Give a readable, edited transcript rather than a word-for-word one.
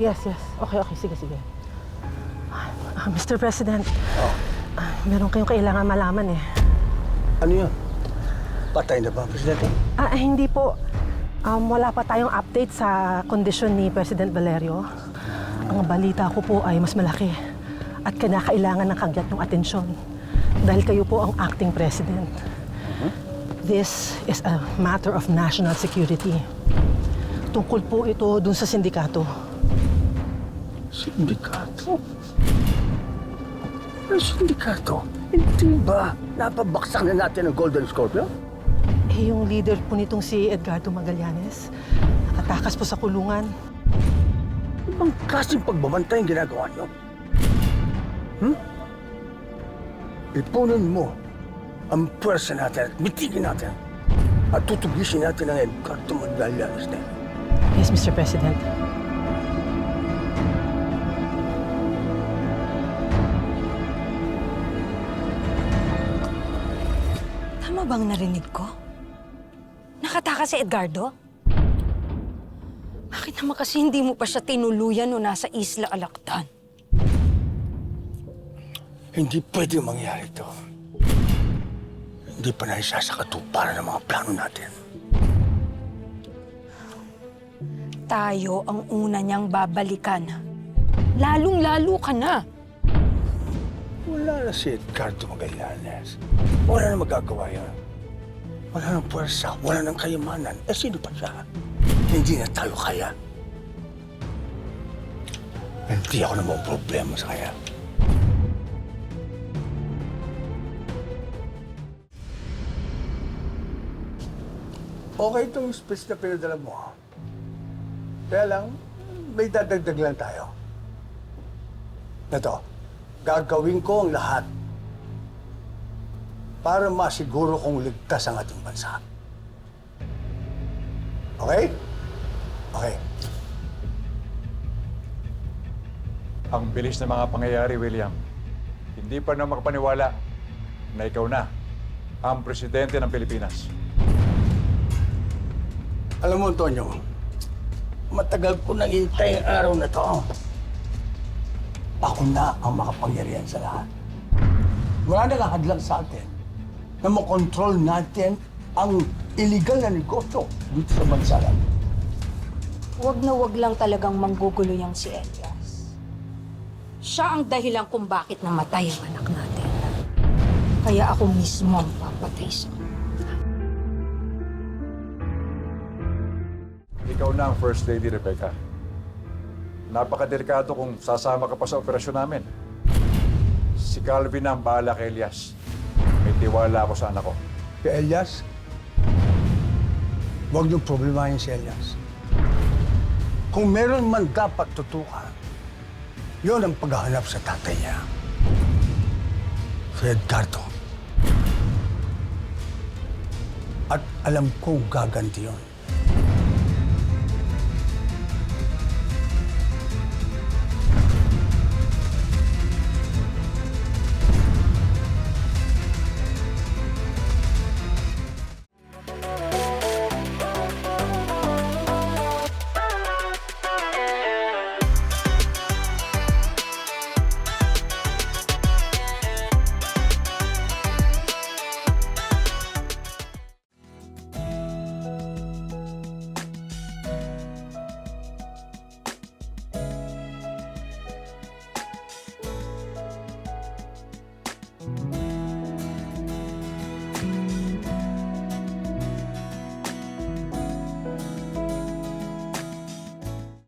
Yes. Okay. Sige. Mr. President, meron kayong kailangan malaman eh. Ano yun? Patay na ba, Presidente? Hindi po. Wala pa tayong update sa kondisyon ni President Valerio. Ang balita ko po ay mas malaki at kinakailangan ng kagyat ng atensyon dahil kayo po ang acting president. This is a matter of national security. Tungkol po ito dun sa sindikato. Sindikato? Ano sindikato? Hindi ba napabaksak na natin ang Golden Scorpio? Yung leader po nitong si Edgardo Magallanes, nakatakas po sa kulungan. Ibang klaseng pagbabantay ang ginagawa niyo? Ipunin mo ang pwersa natin at mitigin natin at tutugisin natin ang Edgardo Magallanes na yun. Yes, Mr. President. Tama bang narinig ko? Nakatakas si Edgardo? Bakit naman kasi hindi mo pa siya tinuluyan nung nasa Isla Alactan? Hindi pwede mangyari ito. Hindi pa naisa sa katuparan ng mga plano natin. Tayo ang una niyang babalikan. Lalong-lalo ka na. Wala na si Edgardo Magallanes. Wala na magagawa yun. Wala nang puwersa, wala nang kayamanan. Sino pa siya? Hindi na tayo kaya. Hindi ako naman problema sa kaya. Okay itong speech na pinadala mo. Kaya lang, may dadagdag lang tayo. Ito, gagawin ko ang lahat para masiguro kong ligtas ang ating bansa. Okay? Okay. Ang bilis ng mga pangyayari, William. Hindi pa na makapaniwala na ikaw na ang presidente ng Pilipinas. Alam mo, Antonio, matagal ko nang hintay ang araw na to. Ako na ang makapangyarihan sa lahat. Wala nakahadlang sa atin na makontrol natin ang illegal na negosyo dito sa bansa natin. Huwag na huwag lang talagang manggugulo yang si Elias. Siya ang dahilan kung bakit namatay ang anak natin. Kaya ako mismo ang papatay sa kanya. Ikaw na ang First Lady, Rebecca. Napakadelikado kung sasama ka pa sa operasyon namin. Si Calvin na ang bahala kay Elias. May tiwala ako sa anak ko. Si Elias, huwag niyong problemahin si Elias. Kung meron man dapat tutukan, yun ang paghahanap sa tatay niya. Si Edgardo. At alam kong gaganti yun.